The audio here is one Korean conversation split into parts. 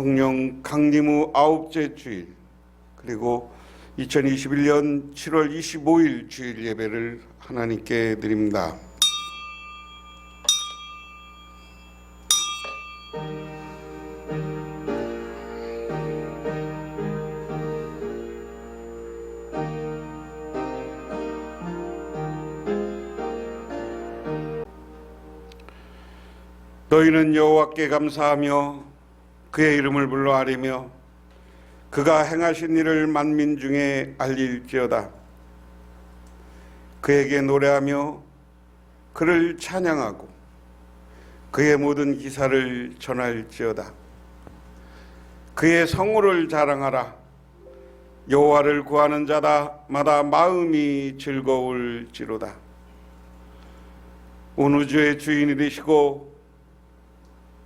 성령 강림 후 9째 주일, 그리고 2021년 7월 25일 주일 예배를 하나님께 드립니다. 너희는 여호와께 감사하며 그의 이름을 불러 아뢰며 그가 행하신 일을 만민 중에 알릴지어다. 그에게 노래하며 그를 찬양하고 그의 모든 기사를 전할지어다. 그의 성호를 자랑하라. 여호와를 구하는 자마다 마음이 즐거울지로다. 온 우주의 주인이 되시고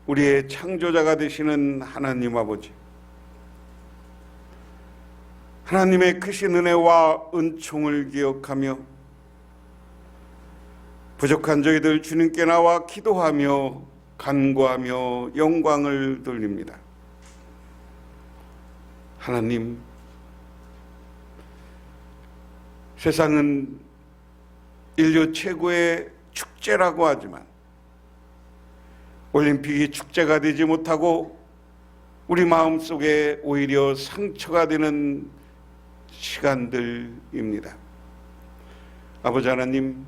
우리의 창조자가 되시는 하나님 아버지, 하나님의 크신 은혜와 은총을 기억하며 부족한 저희들 주님께 나와 기도하며 간구하며 영광을 돌립니다. 하나님, 세상은 인류 최고의 축제라고 하지만 올림픽이 축제가 되지 못하고 우리 마음속에 오히려 상처가 되는 시간들입니다. 아버지 하나님,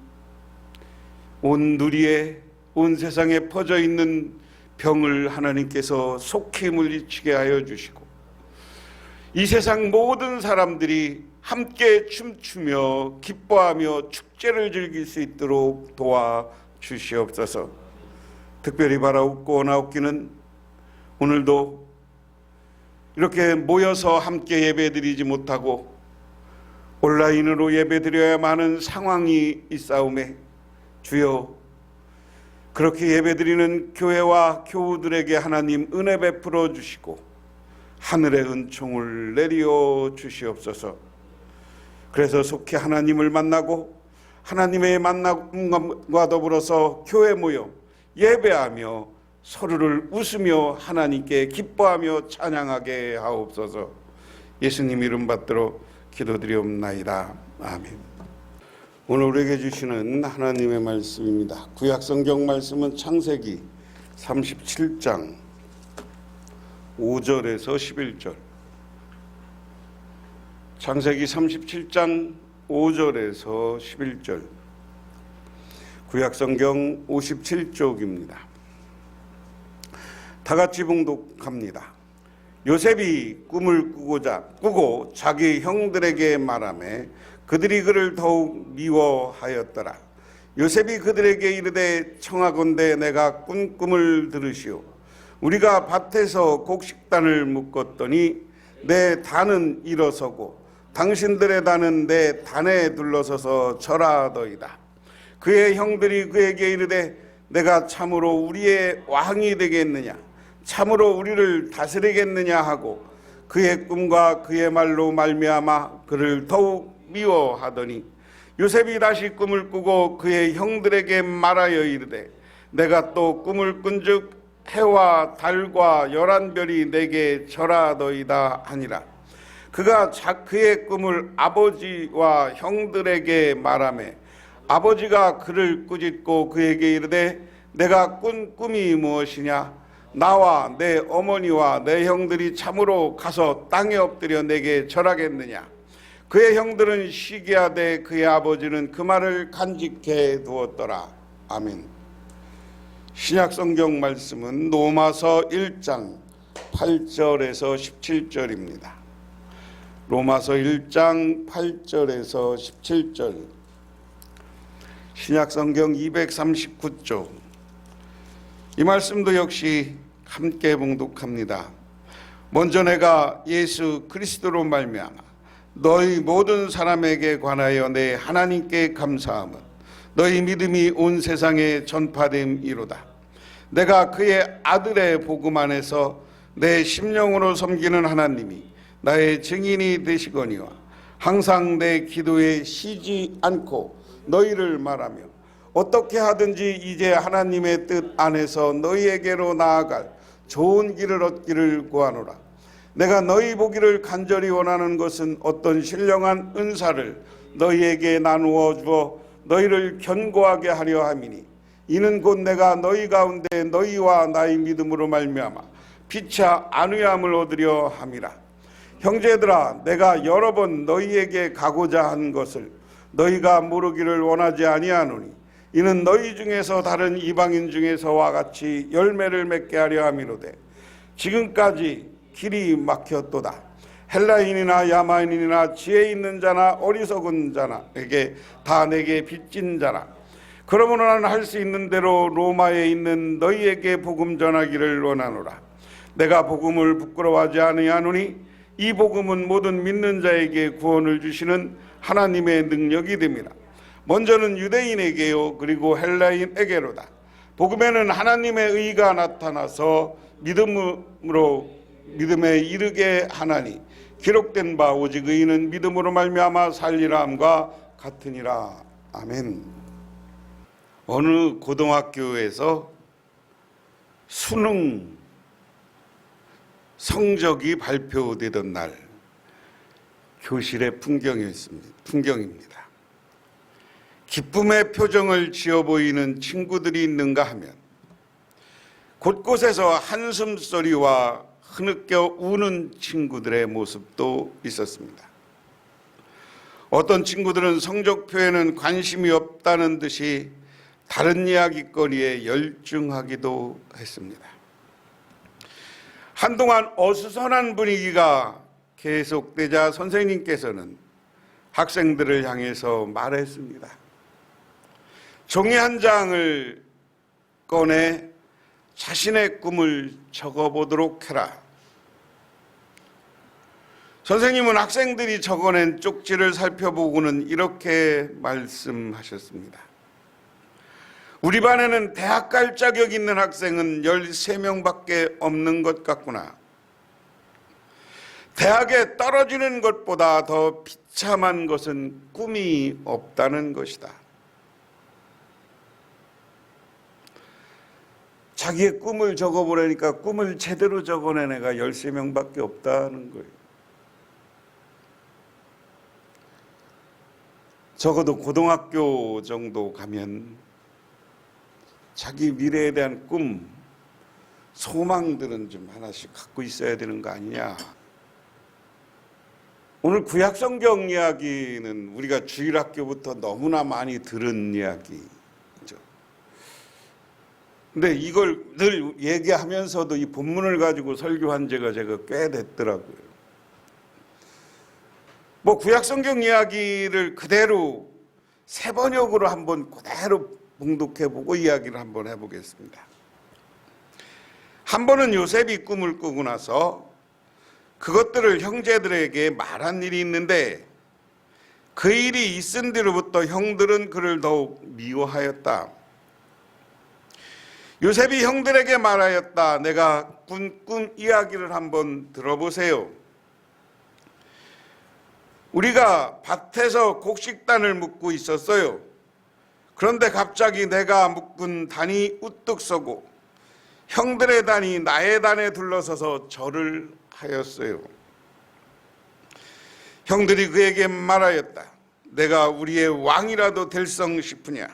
온 누리에 온 세상에 퍼져 있는 병을 하나님께서 속히 물리치게 하여 주시고 이 세상 모든 사람들이 함께 춤추며 기뻐하며 축제를 즐길 수 있도록 도와주시옵소서. 특별히 바라옵고 원하옵기는 오늘도 이렇게 모여서 함께 예배드리지 못하고 온라인으로 예배드려야만 하는 상황이 있사오매 주여, 그렇게 예배드리는 교회와 교우들에게 하나님 은혜 베풀어 주시고 하늘의 은총을 내려 주시옵소서. 그래서 속히 하나님을 만나고 하나님의 만남과 더불어서 교회 모여 예배하며 서로를 웃으며 하나님께 기뻐하며 찬양하게 하옵소서. 예수님 이름 받들어 기도드리옵나이다. 아멘. 오늘 우리에게 주시는 하나님의 말씀입니다. 구약 성경 말씀은 창세기 37장 5절에서 11절. 창세기 37장 5절에서 11절. 구약성경 57쪽입니다. 다 같이 봉독합니다. 요셉이 꿈을 꾸고 자기 형들에게 말하매 그들이 그를 더욱 미워하였더라. 요셉이 그들에게 이르되 청하건대 내가 꾼 꿈을 들으시오. 우리가 밭에서 곡식단을 묶었더니 내 단은 일어서고 당신들의 단은 내 단에 둘러서서 절하더이다. 그의 형들이 그에게 이르되 내가 참으로 우리의 왕이 되겠느냐, 참으로 우리를 다스리겠느냐 하고 그의 꿈과 그의 말로 말미암아 그를 더욱 미워하더니 요셉이 다시 꿈을 꾸고 그의 형들에게 말하여 이르되 내가 또 꿈을 꾼즉 해와 달과 11별이 내게 절하더이다 하니라. 그가 그의 꿈을 아버지와 형들에게 말하매 아버지가 그를 꾸짖고 그에게 이르되 내가 꾼 꿈이 무엇이냐? 나와 내 어머니와 내 형들이 참으로 가서 땅에 엎드려 내게 절하겠느냐? 그의 형들은 시기하되 그의 아버지는 그 말을 간직해 두었더라. 아멘. 신약 성경 말씀은 로마서 1장 8절에서 17절입니다. 로마서 1장 8절에서 17절. 신약 성경 239쪽. 이 말씀도 역시 함께 봉독합니다. 먼저 내가 예수 그리스도로 말미암아 너희 모든 사람에게 관하여 내 하나님께 감사함은 너희 믿음이 온 세상에 전파됨이로다. 내가 그의 아들의 복음 안에서 내 심령으로 섬기는 하나님이 나의 증인이 되시거니와 항상 내 기도에 쉬지 않고 너희를 말하며 어떻게 하든지 이제 하나님의 뜻 안에서 너희에게로 나아갈 좋은 길을 얻기를 구하노라. 내가 너희 보기를 간절히 원하는 것은 어떤 신령한 은사를 너희에게 나누어 주어 너희를 견고하게 하려 함이니 이는 곧 내가 너희 가운데 너희와 나의 믿음으로 말미암아 피차 안위함을 얻으려 함이라. 형제들아, 내가 여러 번 너희에게 가고자 한 것을 너희가 모르기를 원하지 아니하노니 이는 너희 중에서 다른 이방인 중에서와 같이 열매를 맺게 하려 함이로되 지금까지 길이 막혔도다. 헬라인이나 야만인이나 지혜 있는 자나 어리석은 자나에게 다 내게 빚진 자나 그러므로 나는 할 수 있는 대로 로마에 있는 너희에게 복음 전하기를 원하노라. 내가 복음을 부끄러워하지 아니하노니 이 복음은 모든 믿는 자에게 구원을 주시는 하나님의 능력이 됨이라. 먼저는 유대인에게요 그리고 헬라인에게로다. 복음에는 하나님의 의가 나타나서 믿음에 이르게 하나니 기록된 바 오직 의인은 믿음으로 말미암아 살리라 함과 같으니라. 아멘. 어느 고등학교에서 수능 성적이 발표되던 날 교실의 풍경입니다. 기쁨의 표정을 지어 보이는 친구들이 있는가 하면 곳곳에서 한숨 소리와 흐느껴 우는 친구들의 모습도 있었습니다. 어떤 친구들은 성적표에는 관심이 없다는 듯이 다른 이야기거리에 열중하기도 했습니다. 한동안 어수선한 분위기가 계속되자 선생님께서는 학생들을 향해서 말했습니다. 종이 한 장을 꺼내 자신의 꿈을 적어보도록 해라. 선생님은 학생들이 적어낸 쪽지를 살펴보고는 이렇게 말씀하셨습니다. 우리 반에는 대학 갈 자격 있는 학생은 13명밖에 없는 것 같구나. 대학에 떨어지는 것보다 더 비참한 것은 꿈이 없다는 것이다. 자기의 꿈을 적어보라니까 꿈을 제대로 적어낸 애가 13명밖에 없다는 거예요. 적어도 고등학교 정도 가면 자기 미래에 대한 꿈, 소망들은 좀 하나씩 갖고 있어야 되는 거 아니냐. 오늘 구약성경 이야기는 우리가 주일학교부터 너무나 많이 들은 이야기죠. 근데 이걸 늘 얘기하면서도 이 본문을 가지고 설교한 제가 꽤 됐더라고요. 뭐 구약성경 이야기를 그대로 새 번역으로 한번 그대로 봉독해보고 이야기를 한번 해보겠습니다. 한 번은 요셉이 꿈을 꾸고 나서 그것들을 형제들에게 말한 일이 있는데 그 일이 있은 뒤로부터 형들은 그를 더욱 미워하였다. 요셉이 형들에게 말하였다. 내가 꾼 꿈 이야기를 한번 들어보세요. 우리가 밭에서 곡식단을 묶고 있었어요. 그런데 갑자기 내가 묶은 단이 우뚝 서고 형들의 단이 나의 단에 둘러서서 절을 하였어요. 형들이 그에게 말하였다. 내가 우리의 왕이라도 될성 싶으냐?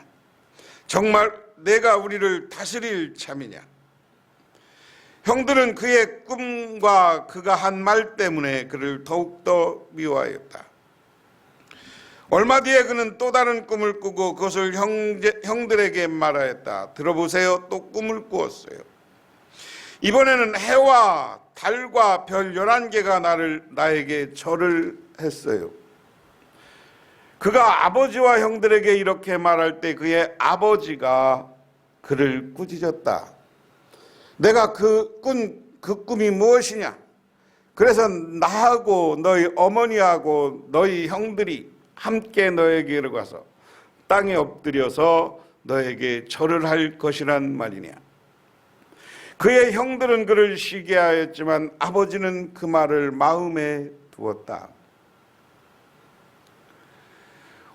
정말 내가 우리를 다스릴 참이냐? 형들은 그의 꿈과 그가 한 말 때문에 그를 더욱더 미워하였다. 얼마 뒤에 그는 또 다른 꿈을 꾸고 그것을 형들에게 말하였다. 들어보세요. 또 꿈을 꾸었어요. 이번에는 해와 달과 별 11개가 나에게 절을 했어요. 그가 아버지와 형들에게 이렇게 말할 때 그의 아버지가 그를 꾸짖었다. 내가 그 꿈이 무엇이냐? 그래서 나하고 너희 어머니하고 너희 형들이 함께 너에게로 가서 땅에 엎드려서 너에게 절을 할 것이란 말이냐? 그의 형들은 그를 쉬게 하였지만 아버지는 그 말을 마음에 두었다.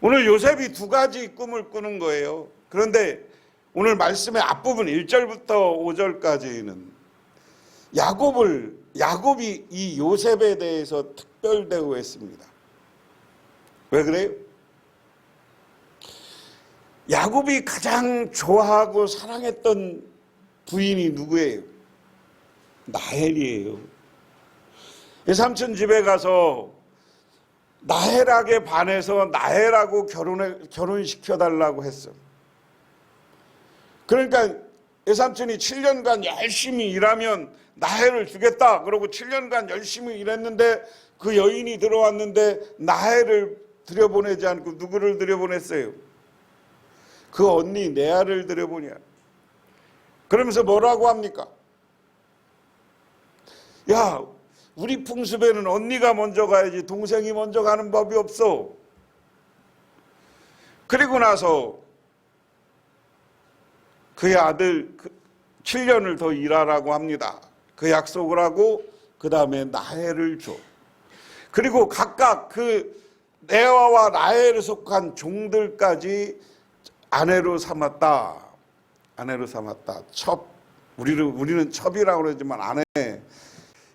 오늘 요셉이 두 가지 꿈을 꾸는 거예요. 그런데 오늘 말씀의 앞부분 1절부터 5절까지는 야곱이 이 요셉에 대해서 특별 대우했습니다. 왜 그래요? 야곱이 가장 좋아하고 사랑했던 부인이 누구예요? 라헬이에요. 삼촌 집에 가서 라헬에게 반해서 라헬하고 결혼시켜달라고 했어. 그러니까 외삼촌이 7년간 열심히 일하면 라헬을 주겠다. 그러고 7년간 열심히 일했는데 그 여인이 들어왔는데 라헬을 들여보내지 않고 누구를 들여보냈어요? 그 언니 레아를 들여보냐. 그러면서 뭐라고 합니까? 야, 우리 풍습에는 언니가 먼저 가야지 동생이 먼저 가는 법이 없어. 그리고 나서 그의 아들 7년을 더 일하라고 합니다. 그 약속을 하고 그 다음에 라헬을 줘. 그리고 각각 그 레아와 라헬에 속한 종들까지 아내로 삼았다. 아내로 삼았다. 우리는 첩이라고 그러지만 아내.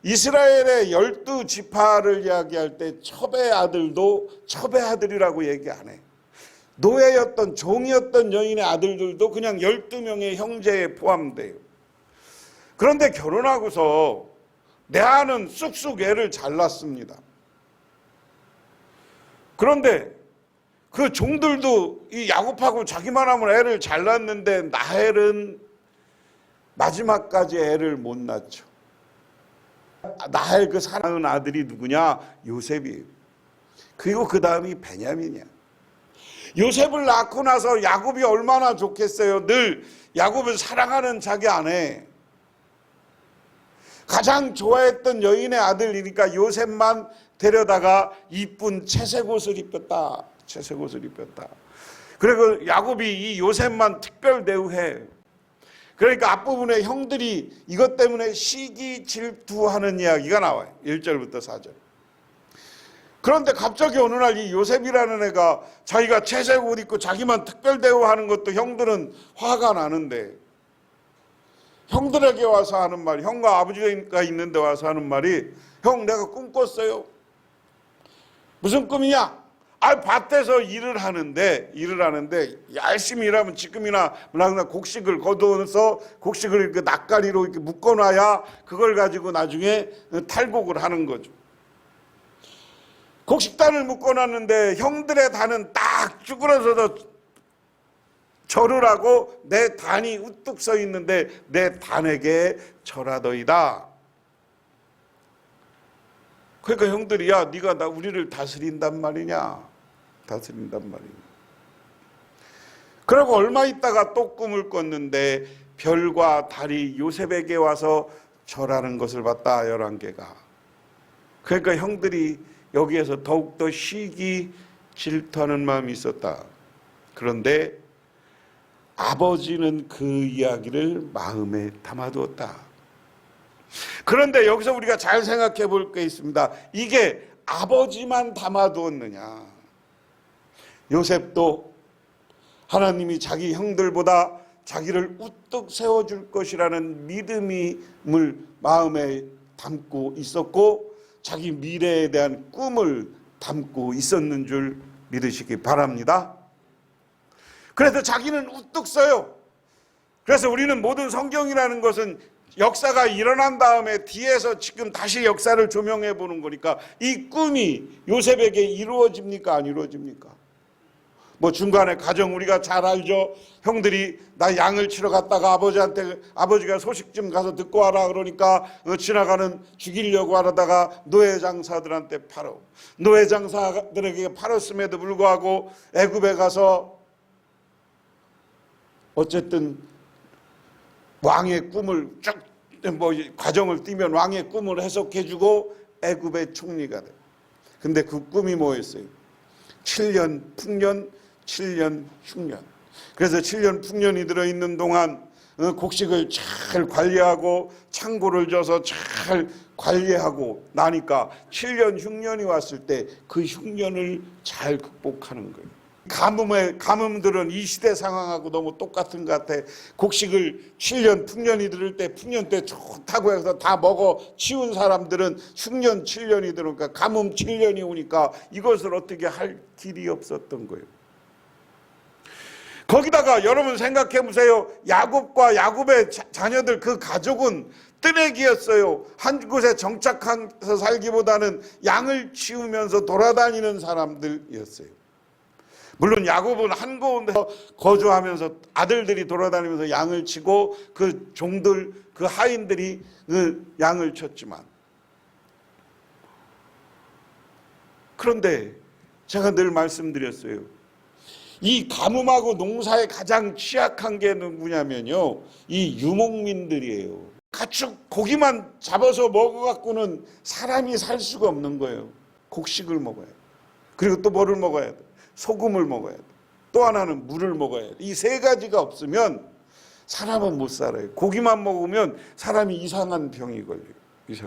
이스라엘의 12지파를 이야기할 때 첩의 아들도 첩의 아들이라고 얘기 안 해. 노예였던 종이었던 여인의 아들들도 그냥 12명의 형제에 포함돼요. 그런데 결혼하고서 레아는 쑥쑥 애를 잘 낳습니다. 그런데 그 종들도 이 야곱하고 자기만 하면 애를 잘 낳는데 라헬은 마지막까지 애를 못 낳죠. 라헬 그 사랑하는 아들이 누구냐? 요셉이에요. 그리고 그 다음이 베냐민이야. 요셉을 낳고 나서 야곱이 얼마나 좋겠어요. 늘 야곱을 사랑하는 자기 아내, 가장 좋아했던 여인의 아들이니까 요셉만 데려다가 이쁜 채색 옷을 입혔다. 채색 옷을 입혔다. 그리고 야곱이 이 요셉만 특별 대우해. 그러니까 앞부분에 형들이 이것 때문에 시기 질투하는 이야기가 나와요. 1절부터 4절. 그런데 갑자기 어느 날 이 요셉이라는 애가 자기가 채색 옷 입고 자기만 특별 대우하는 것도 형들은 화가 나는데, 형들에게 와서 하는 말, 형과 아버지가 있는데 와서 하는 말이, 형 내가 꿈 꿨어요. 무슨 꿈이냐? 밭에서 일을 하는데 열심히 일하면 지금이나 곡식을 거두어서 곡식을 이렇게 낯가리로 이렇게 묶어놔야 그걸 가지고 나중에 탈곡을 하는 거죠. 곡식단을 묶어놨는데 형들의 단은 딱 쭈그러져서 절을 하고 내 단이 우뚝 서 있는데 내 단에게 절하더이다. 그러니까 형들이 야 네가 우리를 다스린단 말이냐. 다스린단 말이냐. 그리고 얼마 있다가 또 꿈을 꿨는데 별과 달이 요셉에게 와서 절하는 것을 봤다. 11개가. 그러니까 형들이 여기에서 더욱더 시기 질투하는 마음이 있었다. 그런데 아버지는 그 이야기를 마음에 담아두었다. 그런데 여기서 우리가 잘 생각해 볼 게 있습니다. 이게 아버지만 담아두었느냐. 요셉도 하나님이 자기 형들보다 자기를 우뚝 세워줄 것이라는 믿음을 마음에 담고 있었고 자기 미래에 대한 꿈을 담고 있었는 줄 믿으시기 바랍니다. 그래서 자기는 우뚝 서요. 그래서 우리는 모든 성경이라는 것은 역사가 일어난 다음에 뒤에서 지금 다시 역사를 조명해 보는 거니까 이 꿈이 요셉에게 이루어집니까? 안 이루어집니까? 뭐 중간에 가정 우리가 잘 알죠. 형들이 나 양을 치러 갔다가 아버지가 소식 좀 가서 듣고 와라 그러니까 지나가는 죽이려고 하다가 노예 장사들한테 팔어. 노예 장사들에게 팔았음에도 불구하고 애굽에 가서 어쨌든 왕의 꿈을 쭉 과정을 띄면 왕의 꿈을 해석해주고 애굽의 총리가 돼. 근데 그 꿈이 뭐였어요? 7년 풍년, 7년 흉년. 그래서 7년 풍년이 들어있는 동안 곡식을 잘 관리하고 창고를 져서 잘 관리하고 나니까 7년 흉년이 왔을 때 그 흉년을 잘 극복하는 거예요. 가뭄들은 이 시대 상황하고 너무 똑같은 것 같아. 곡식을 7년 풍년이 들을 때 풍년 때 좋다고 해서 다 먹어 치운 사람들은 흉년 7년이 들으니까 가뭄 7년이 오니까 이것을 어떻게 할 길이 없었던 거예요. 거기다가 여러분 생각해 보세요. 야곱과 야곱의 자녀들, 그 가족은 뜨내기였어요. 한 곳에 정착해서 살기보다는 양을 치우면서 돌아다니는 사람들이었어요. 물론 야곱은 한 곳에서 거주하면서 아들들이 돌아다니면서 양을 치고 그 종들, 그 하인들이 그 양을 쳤지만, 그런데 제가 늘 말씀드렸어요. 이 가뭄하고 농사에 가장 취약한 게 누구냐면요, 이 유목민들이에요. 가축 고기만 잡아서 먹어갖고는 사람이 살 수가 없는 거예요. 곡식을 먹어야 돼. 그리고 또 뭐를 먹어야 돼? 소금을 먹어야 돼. 또 하나는 물을 먹어야 돼. 이 세 가지가 없으면 사람은 못 살아요. 고기만 먹으면 사람이 이상한 병이 걸려요.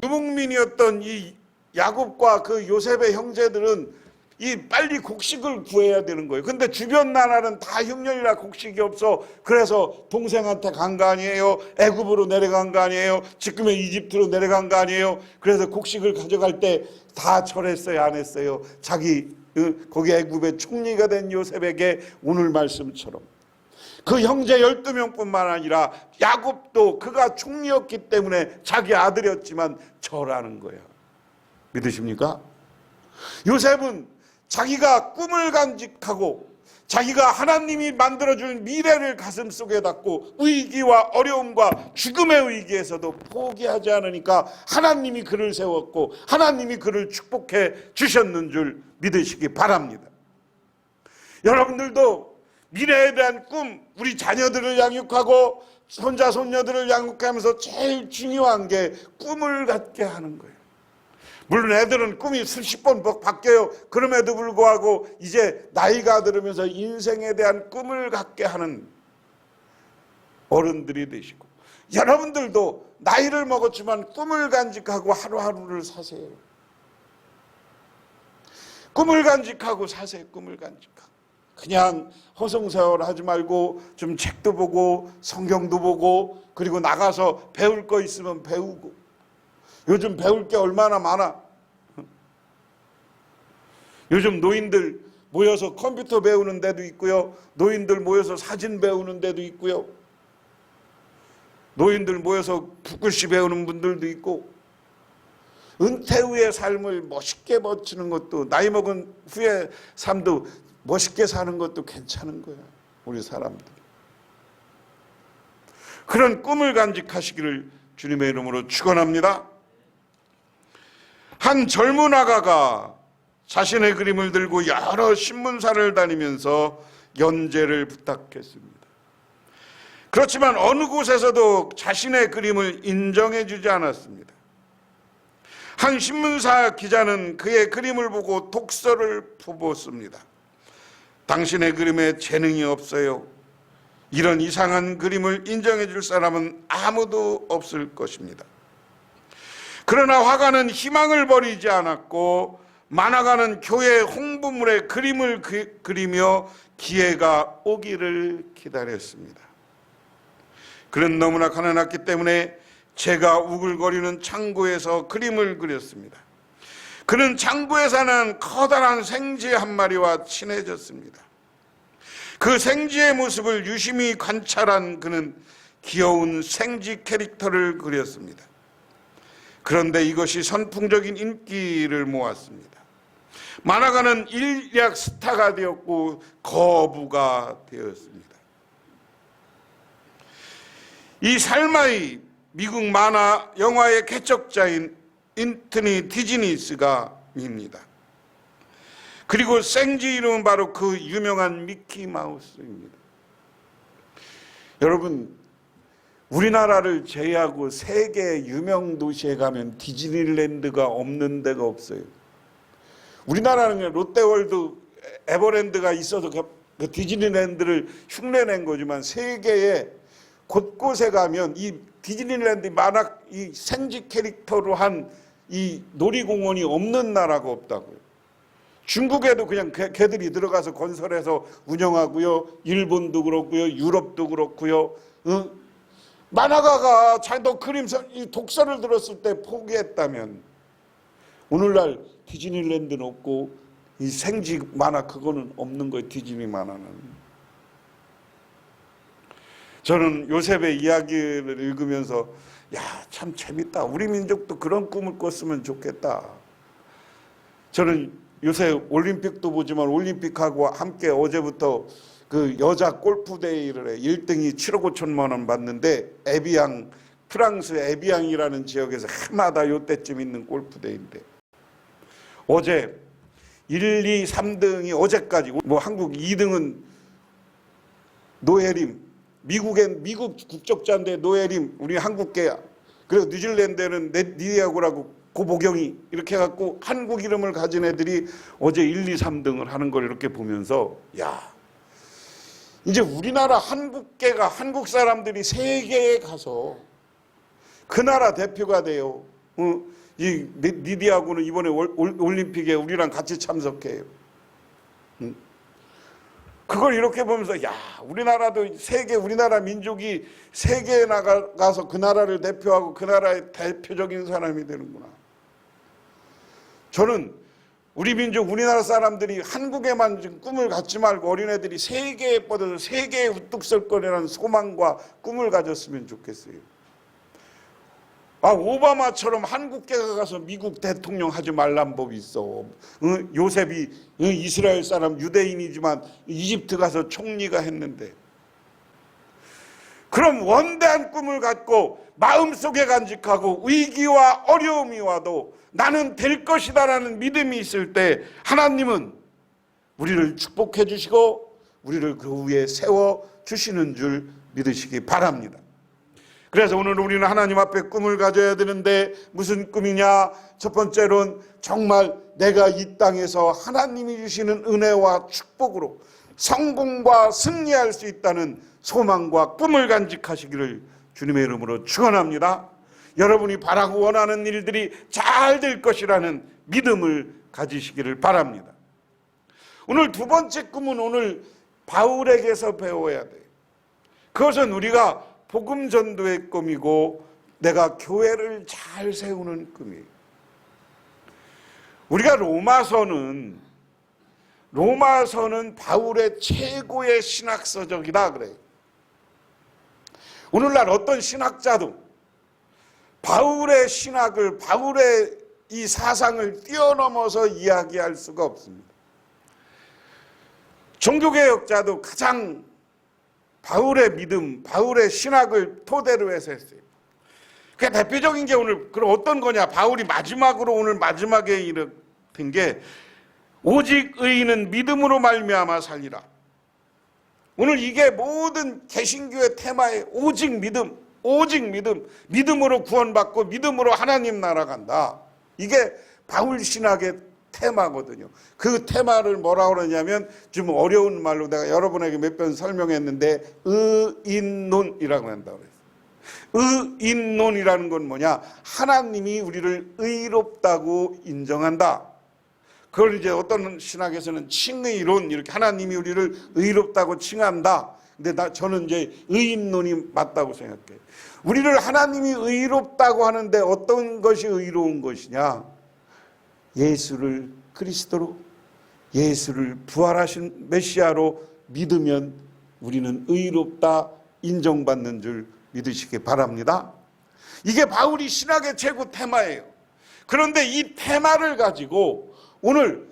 유목민이었던 이 야곱과 그 요셉의 형제들은 이 빨리 곡식을 구해야 되는 거예요. 근데 주변 나라는 다 흉년이라 곡식이 없어. 그래서 동생한테 간 거 아니에요? 애굽으로 내려간 거 아니에요? 지금의 이집트로 내려간 거 아니에요? 그래서 곡식을 가져갈 때 다 절했어요, 안 했어요? 거기 애굽의 총리가 된 요셉에게 오늘 말씀처럼 그 형제 12명뿐만 아니라 야곱도 그가 총리였기 때문에 자기 아들이었지만 절하는 거야. 믿으십니까? 요셉은 자기가 꿈을 간직하고 자기가 하나님이 만들어준 미래를 가슴속에 담고 위기와 어려움과 죽음의 위기에서도 포기하지 않으니까 하나님이 그를 세웠고 하나님이 그를 축복해 주셨는 줄 믿으시기 바랍니다. 여러분들도 미래에 대한 꿈, 우리 자녀들을 양육하고 손자 손녀들을 양육하면서 제일 중요한 게 꿈을 갖게 하는 거예요. 물론 애들은 꿈이 수십 번 바뀌어요. 그럼에도 불구하고 이제 나이가 들으면서 인생에 대한 꿈을 갖게 하는 어른들이 되시고, 여러분들도 나이를 먹었지만 꿈을 간직하고 하루하루를 사세요. 꿈을 간직하고 사세요. 꿈을 간직하고. 그냥 허송세월 하지 말고 좀 책도 보고 성경도 보고, 그리고 나가서 배울 거 있으면 배우고. 요즘 배울 게 얼마나 많아. 요즘 노인들 모여서 컴퓨터 배우는 데도 있고요. 노인들 모여서 사진 배우는 데도 있고요. 노인들 모여서 붓글씨 배우는 분들도 있고, 은퇴 후의 삶을 멋있게 버티는 것도, 나이 먹은 후의 삶도 멋있게 사는 것도 괜찮은 거야, 우리 사람들. 그런 꿈을 간직하시기를 주님의 이름으로 축원합니다. 한 젊은 아가가 자신의 그림을 들고 여러 신문사를 다니면서 연재를 부탁했습니다. 그렇지만 어느 곳에서도 자신의 그림을 인정해 주지 않았습니다. 한 신문사 기자는 그의 그림을 보고 독서를 퍼붓습니다. 당신의 그림에 재능이 없어요. 이런 이상한 그림을 인정해 줄 사람은 아무도 없을 것입니다. 그러나 화가는 희망을 버리지 않았고 만화가는 교회 홍보물에 그림을 그리며 기회가 오기를 기다렸습니다. 그는 너무나 가난했기 때문에 재가 우글거리는 창고에서 그림을 그렸습니다. 그는 창고에 사는 커다란 생쥐 한 마리와 친해졌습니다. 그 생쥐의 모습을 유심히 관찰한 그는 귀여운 생쥐 캐릭터를 그렸습니다. 그런데 이것이 선풍적인 인기를 모았습니다. 만화가는 일약 스타가 되었고 거부가 되었습니다. 이 살마이 미국 만화 영화의 개척자인 앤토니 디즈니스가 입니다. 그리고 생쥐 이름은 바로 그 유명한 미키 마우스입니다. 여러분, 우리나라를 제외하고 세계 유명 도시에 가면 디즈니랜드가 없는 데가 없어요. 우리나라는 롯데월드, 에버랜드가 있어서 그 디즈니랜드를 흉내낸 거지만 세계에 곳곳에 가면 이 디즈니랜드 만화 이 생쥐 캐릭터로 한 이 놀이공원이 없는 나라가 없다고요. 중국에도 그냥 걔들이 들어가서 건설해서 운영하고요. 일본도 그렇고요. 유럽도 그렇고요. 만화가가 자기도 이 독서를 들었을 때 포기했다면 오늘날 디즈니랜드는 없고 이 생지 만화 그거는 없는 거예요. 디즈니 만화는. 저는 요셉의 이야기를 읽으면서 야, 참 재밌다. 우리 민족도 그런 꿈을 꿨으면 좋겠다. 저는 요새 올림픽도 보지만 올림픽하고 함께 어제부터 그 여자 골프 대회를 해. 1등이 7억 5천만 원 받는데 에비앙, 프랑스 에비앙이라는 지역에서 해마다 요때쯤 있는 골프 대회인데 어제 1, 2, 3등이 어제까지 뭐 한국 2등은 노혜림, 미국 국적자인데 노혜림 우리 한국계야. 그리고 뉴질랜드는 니디아고라고 고보경이 이렇게 해갖고 한국 이름을 가진 애들이 어제 1, 2, 3등을 하는 걸 이렇게 보면서 야, 이제 우리나라 한국계가 한국 사람들이 세계에 가서 그 나라 대표가 돼요. 이 니디아고는 이번에 올림픽에 우리랑 같이 참석해요. 그걸 이렇게 보면서 야, 우리나라도 우리나라 민족이 세계에 나가서 그 나라를 대표하고 그 나라의 대표적인 사람이 되는구나. 저는 우리 민족, 우리나라 사람들이 한국에만 지금 꿈을 갖지 말고 어린애들이 세계에 뻗어서 세계에 우뚝 설 거라는 소망과 꿈을 가졌으면 좋겠어요. 오바마처럼 한국계가 가서 미국 대통령 하지 말란 법이 있어. 요셉이 이스라엘 사람 유대인이지만 이집트 가서 총리가 했는데. 그럼 원대한 꿈을 갖고 마음속에 간직하고 위기와 어려움이 와도 나는 될 것이다라는 믿음이 있을 때 하나님은 우리를 축복해 주시고 우리를 그 위에 세워 주시는 줄 믿으시기 바랍니다. 그래서 오늘 우리는 하나님 앞에 꿈을 가져야 되는데 무슨 꿈이냐? 첫 번째로는 정말 내가 이 땅에서 하나님이 주시는 은혜와 축복으로 성공과 승리할 수 있다는 소망과 꿈을 간직하시기를 주님의 이름으로 축원합니다. 여러분이 바라고 원하는 일들이 잘 될 것이라는 믿음을 가지시기를 바랍니다. 오늘 두 번째 꿈은 오늘 바울에게서 배워야 돼요. 그것은 우리가 복음 전도의 꿈이고 내가 교회를 잘 세우는 꿈이에요. 우리가 로마서는 바울의 최고의 신학서적이다 그래요. 오늘날 어떤 신학자도 바울의 신학을, 바울의 이 사상을 뛰어넘어서 이야기할 수가 없습니다. 종교개혁자도 가장 바울의 믿음, 바울의 신학을 토대로 해서 했어요. 그 대표적인 게 오늘 그럼 어떤 거냐? 바울이 마지막으로 오늘 마지막에 이르는 게 오직 의인은 믿음으로 말미암아 살리라. 오늘 이게 모든 개신교의 테마에 오직 믿음, 오직 믿음, 믿음으로 구원받고 믿음으로 하나님 나라 간다. 이게 바울 신학의 테마거든요. 그 테마를 뭐라고 그러냐면 좀 어려운 말로 내가 여러분에게 몇 번 설명했는데 의인론이라고 한다고 그랬어요. 의인론이라는 건 뭐냐? 하나님이 우리를 의롭다고 인정한다. 그걸 이제 어떤 신학에서는 칭의론, 이렇게 하나님이 우리를 의롭다고 칭한다. 근데 저는 이제 의인론이 맞다고 생각해요. 우리를 하나님이 의롭다고 하는데 어떤 것이 의로운 것이냐? 예수를 그리스도로, 예수를 부활하신 메시아로 믿으면 우리는 의롭다 인정받는 줄 믿으시기 바랍니다. 이게 바울이 신학의 최고 테마예요. 그런데 이 테마를 가지고 오늘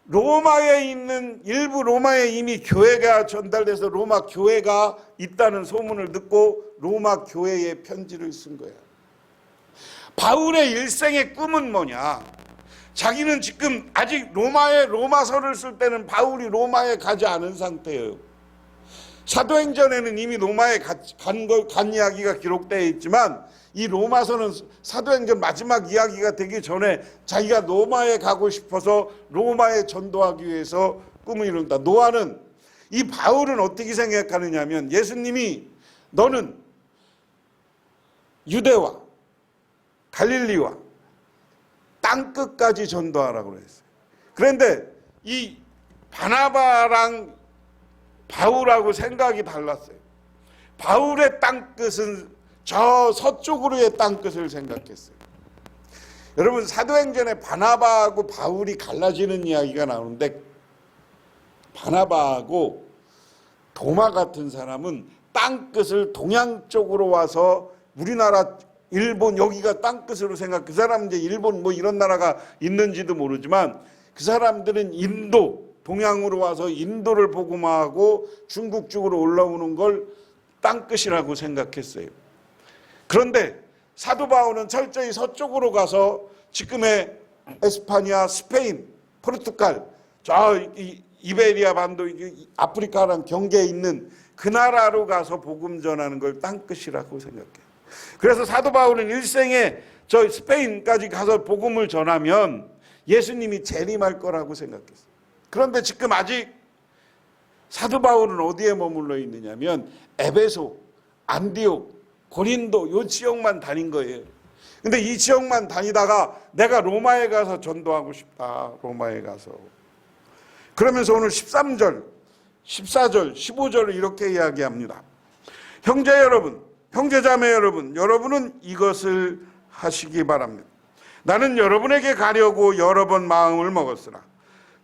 로마에 있는 일부 로마에 이미 교회가 전달돼서 로마 교회가 있다는 소문을 듣고 로마 교회에 편지를 쓴 거예요. 바울의 일생의 꿈은 뭐냐? 자기는 지금 아직 로마서를 쓸 때는 바울이 로마에 가지 않은 상태예요. 사도행전에는 이미 로마에 간 이야기가 기록되어 있지만 이 로마서는 사도행전 마지막 이야기가 되기 전에 자기가 로마에 가고 싶어서 로마에 전도하기 위해서 꿈을 이룬다. 이 바울은 어떻게 생각하느냐 하면 예수님이 너는 유대와 갈릴리와 땅끝까지 전도하라고 그랬어요. 그런데 이 바나바랑 바울하고 생각이 달랐어요. 바울의 땅끝은 저 서쪽으로의 땅끝을 생각했어요. 여러분, 사도행전에 바나바하고 바울이 갈라지는 이야기가 나오는데, 바나바하고 도마 같은 사람은 땅끝을 동양 쪽으로 와서 우리나라, 일본 여기가 땅끝으로 그 사람은 이제 일본 뭐 이런 나라가 있는지도 모르지만 그 사람들은 인도, 동양으로 와서 인도를 복음화하고 중국 쪽으로 올라오는 걸 땅끝이라고 생각했어요. 그런데 사도 바울은 철저히 서쪽으로 가서 지금의 에스파냐, 스페인, 포르투갈, 저 이베리아 반도, 아프리카랑 경계에 있는 그 나라로 가서 복음 전하는 걸 땅끝이라고 생각해요. 그래서 사도 바울은 일생에 저 스페인까지 가서 복음을 전하면 예수님이 재림할 거라고 생각했어요. 그런데 지금 아직 사도 바울은 어디에 머물러 있느냐면 에베소, 안디옥, 고린도 요 지역만 다닌 거예요. 근데 이 지역만 다니다가 내가 로마에 가서 전도하고 싶다. 로마에 가서. 그러면서 오늘 13절, 14절, 15절을 이렇게 이야기합니다. 형제 여러분, 형제자매 여러분, 여러분은 이것을 하시기 바랍니다. 나는 여러분에게 가려고 여러 번 마음을 먹었으나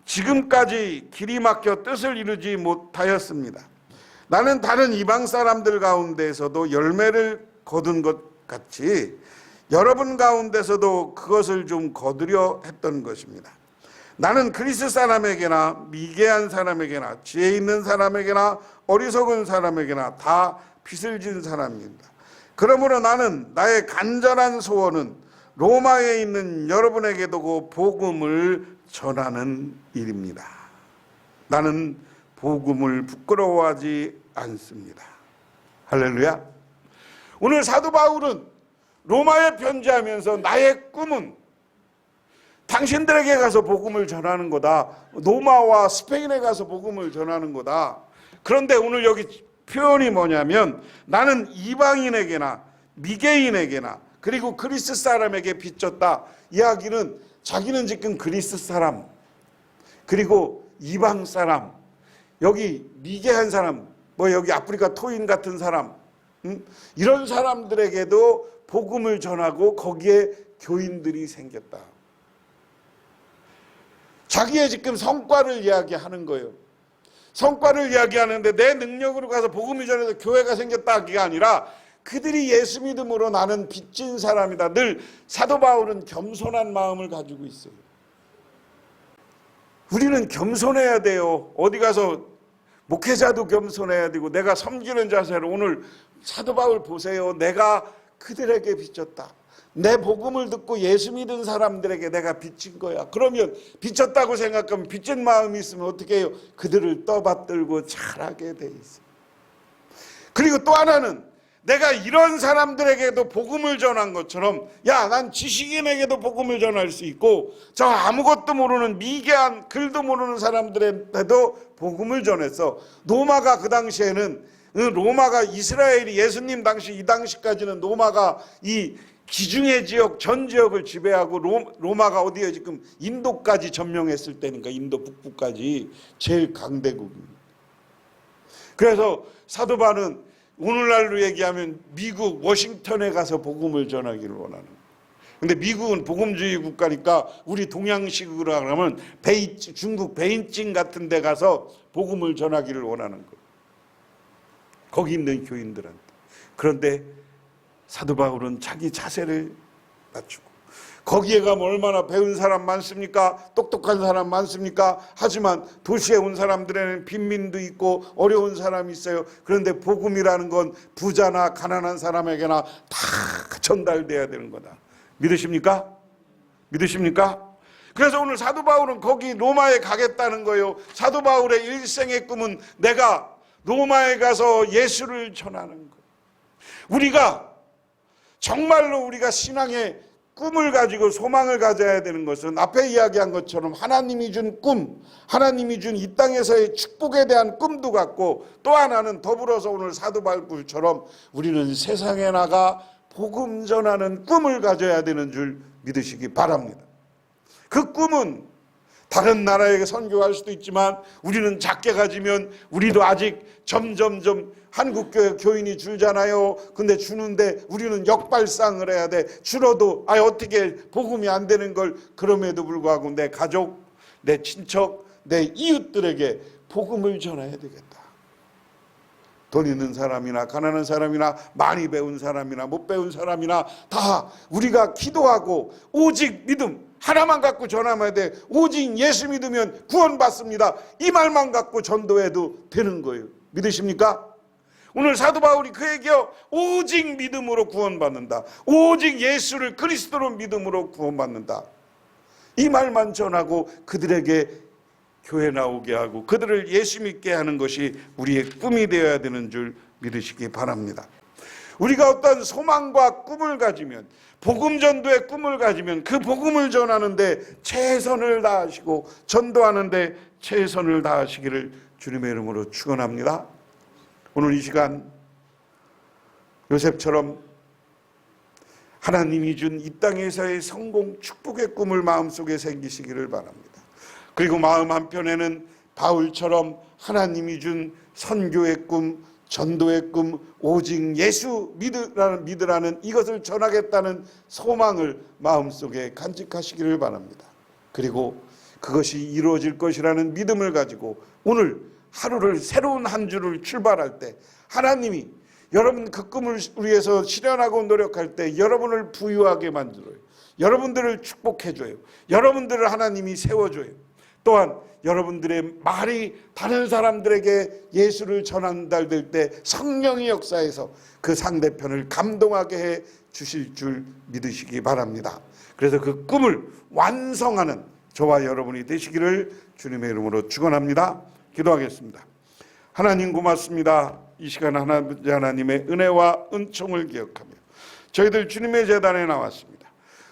지금까지 길이 막혀 뜻을 이루지 못하였습니다. 나는 다른 이방 사람들 가운데서도 열매를 거둔 것 같이 여러분 가운데서도 그것을 좀 거두려 했던 것입니다. 나는 그리스 사람에게나 미개한 사람에게나 지혜 있는 사람에게나 어리석은 사람에게나 다 빚을 진 사람입니다. 그러므로 나는 나의 간절한 소원은 로마에 있는 여러분에게도 그 복음을 전하는 일입니다. 나는 복음을 부끄러워하지 않습니다. 할렐루야. 오늘 사도 바울은 로마에 편지하면서 나의 꿈은 당신들에게 가서 복음을 전하는 거다. 로마와 스페인에 가서 복음을 전하는 거다. 그런데 오늘 여기 표현이 뭐냐면 나는 이방인에게나 미개인에게나 그리고 그리스 사람에게 빚졌다. 이야기는 자기는 지금 그리스 사람 그리고 이방 사람 여기 미개한 사람 뭐 여기 아프리카 토인 같은 사람 이런 사람들에게도 복음을 전하고 거기에 교인들이 생겼다. 자기의 지금 성과를 이야기하는 거예요. 성과를 이야기하는데 내 능력으로 가서 복음을 전해서 교회가 생겼다 그게 아니라 그들이 예수 믿음으로 나는 빚진 사람이다. 늘 사도 바울은 겸손한 마음을 가지고 있어요. 우리는 겸손해야 돼요. 어디 가서 목회자도 겸손해야 되고 내가 섬기는 자세로 오늘 사도 바울 보세요. 내가 그들에게 빚졌다. 내 복음을 듣고 예수 믿은 사람들에게 내가 빚진 거야. 그러면 빚졌다고 생각하면 빚진 마음이 있으면 어떻게 해요? 그들을 떠받들고 잘하게 돼 있어요. 그리고 또 하나는 내가 이런 사람들에게도 복음을 전한 것처럼 야, 난 지식인에게도 복음을 전할 수 있고 저 아무것도 모르는 미개한 글도 모르는 사람들에게도 복음을 전했어. 로마가 그 당시에는 로마가 이스라엘이 예수님 당시 이 당시까지는 로마가 이 기중의 지역 전 지역을 지배하고 로마가 어디에 지금 인도까지 점령했을 때니까 인도 북부까지 제일 강대국입니다. 그래서 사도 바울은 오늘날로 얘기하면 미국 워싱턴에 가서 복음을 전하기를 원하는 거예요. 근데 미국은 복음주의 국가니까 우리 동양식으로 하면 중국 베이징 같은 데 가서 복음을 전하기를 원하는 거예요. 거기 있는 교인들한테. 그런데 사도 바울은 자기 자세를 낮추고 거기에 가면 얼마나 배운 사람 많습니까? 똑똑한 사람 많습니까? 하지만 도시에 온 사람들에는 빈민도 있고 어려운 사람이 있어요. 그런데 복음이라는 건 부자나 가난한 사람에게나 다 전달돼야 되는 거다. 믿으십니까? 믿으십니까? 그래서 오늘 사도 바울은 거기 로마에 가겠다는 거예요. 사도 바울의 일생의 꿈은 내가 로마에 가서 예수를 전하는 거예요. 우리가 정말로 우리가 신앙의 꿈을 가지고 소망을 가져야 되는 것은 앞에 이야기한 것처럼 하나님이 준 꿈, 하나님이 준 이 땅에서의 축복에 대한 꿈도 갖고 또 하나는 더불어서 오늘 사도 바울처럼 우리는 세상에 나가 복음 전하는 꿈을 가져야 되는 줄 믿으시기 바랍니다. 그 꿈은 다른 나라에 선교할 수도 있지만 우리는 작게 가지면 우리도 아직 점점점 한국 교인이 줄잖아요. 근데 주는데 우리는 역발상을 해야 돼. 줄어도 어떻게 복음이 안 되는 걸. 그럼에도 불구하고 내 가족, 내 친척, 내 이웃들에게 복음을 전해야 되겠다. 돈 있는 사람이나 가난한 사람이나 많이 배운 사람이나 못 배운 사람이나 다 우리가 기도하고 오직 믿음 하나만 갖고 전하면 돼. 오직 예수 믿으면 구원받습니다. 이 말만 갖고 전도해도 되는 거예요. 믿으십니까? 오늘 사도 바울이 그 얘기요. 오직 믿음으로 구원받는다. 오직 예수를 그리스도로 믿음으로 구원받는다. 이 말만 전하고 그들에게 교회 나오게 하고 그들을 예수 믿게 하는 것이 우리의 꿈이 되어야 되는 줄 믿으시기 바랍니다. 우리가 어떤 소망과 꿈을 가지면, 복음 전도의 꿈을 가지면 그 복음을 전하는데 최선을 다하시고 전도하는데 최선을 다하시기를 주님의 이름으로 축원합니다. 오늘 이 시간 요셉처럼 하나님이 준 이 땅에서의 성공 축복의 꿈을 마음속에 새기시기를 바랍니다. 그리고 마음 한편에는 바울처럼 하나님이 준 선교의 꿈, 전도의 꿈, 오직 예수 믿으라는 이것을 전하겠다는 소망을 마음속에 간직하시기를 바랍니다. 그리고 그것이 이루어질 것이라는 믿음을 가지고 오늘 하루를 새로운 한 주를 출발할 때 하나님이 여러분 그 꿈을 위해서 실현하고 노력할 때 여러분을 부유하게 만들어요. 여러분들을 축복해줘요. 여러분들을 하나님이 세워줘요. 또한 여러분들의 말이 다른 사람들에게 예수를 전달될 때 성령의 역사에서 그 상대편을 감동하게 해 주실 줄 믿으시기 바랍니다. 그래서 그 꿈을 완성하는 저와 여러분이 되시기를 주님의 이름으로 축원합니다. 기도하겠습니다. 하나님 고맙습니다. 이 시간 하나님의 은혜와 은총을 기억하며 저희들 주님의 제단에 나왔습니다.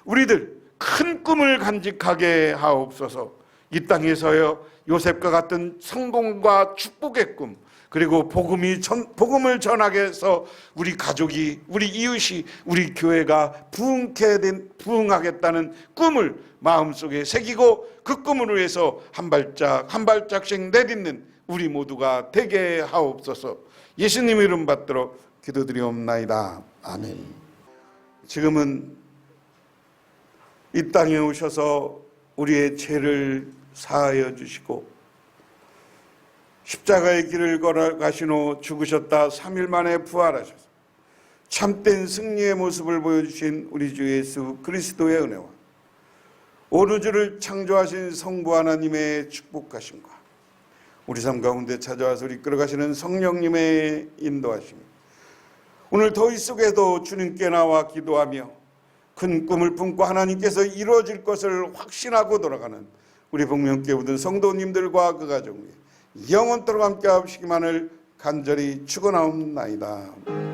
우리들 큰 꿈을 간직하게 하옵소서. 이 땅에서요 요셉과 같은 성공과 축복의 꿈, 그리고 복음을 전하게 해서 우리 가족이, 우리 이웃이, 우리 교회가 부흥하겠다는 꿈을 마음속에 새기고 그 꿈을 위해서 한 발짝씩 내딛는 우리 모두가 되게 하옵소서. 예수님 이름 받들어 기도드리옵나이다. 아멘. 지금은 이 땅에 오셔서 우리의 죄를 사하여 주시고 십자가의 길을 걸어가신 후 죽으셨다 3일 만에 부활하셔서 참된 승리의 모습을 보여주신 우리 주 예수 그리스도의 은혜와 온 우주를 창조하신 성부 하나님의 축복하심과 우리 삶 가운데 찾아와서 이끌어가시는 성령님의 인도하심, 오늘 더위 속에도 주님께 나와 기도하며 큰 꿈을 품고 하나님께서 이루어질 것을 확신하고 돌아가는 우리 복명교회 모든 성도님들과 그 가족 위에 영원토록 함께 하시기만을 간절히 축원하옵나이다.